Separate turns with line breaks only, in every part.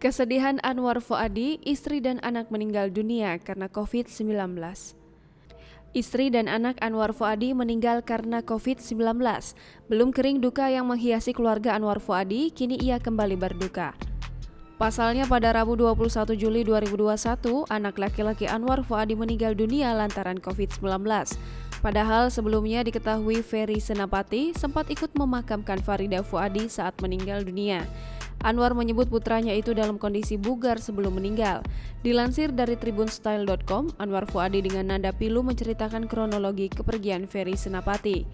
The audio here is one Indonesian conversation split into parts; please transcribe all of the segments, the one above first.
Kesedihan Anwar Fuady, istri dan anak meninggal dunia karena COVID-19. Istri dan anak Anwar Fuady meninggal karena COVID-19. Belum kering duka yang menghiasi keluarga Anwar Fuady, kini ia kembali berduka. Pasalnya pada Rabu 21 Juli 2021, anak laki-laki Anwar Fuady meninggal dunia lantaran COVID-19. Padahal sebelumnya diketahui Ferry Senapati sempat ikut memakamkan Farida Fuady saat meninggal dunia. Anwar menyebut putranya itu dalam kondisi bugar sebelum meninggal. Dilansir dari tribunstyle.com, Anwar Fuady dengan nada pilu menceritakan kronologi kepergian Ferry Senapati.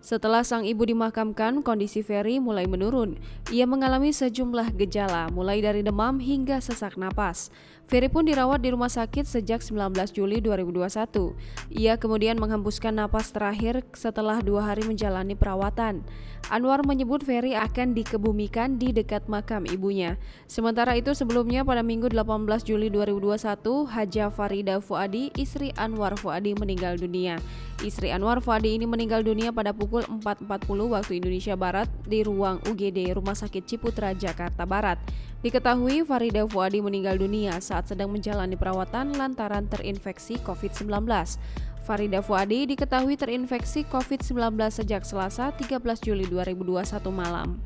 Setelah sang ibu dimakamkan, kondisi Ferry mulai menurun. Ia mengalami sejumlah gejala, mulai dari demam hingga sesak napas. Ferry pun dirawat di rumah sakit sejak 19 Juli 2021. Ia kemudian menghembuskan napas terakhir setelah 2 hari menjalani perawatan. Anwar menyebut Ferry akan dikebumikan di dekat makam ibunya. Sementara itu sebelumnya pada Minggu 18 Juli 2021, Haja Farida Fuady, istri Anwar Fuady meninggal dunia. Istri Anwar Fuady ini meninggal dunia pada pukul 4.40 waktu Indonesia Barat di ruang UGD Rumah Sakit Ciputra, Jakarta Barat. Diketahui Farida Fuady meninggal dunia saat sedang menjalani perawatan lantaran terinfeksi COVID-19. Farida Fuady diketahui terinfeksi COVID-19 sejak Selasa 13 Juli 2021 malam.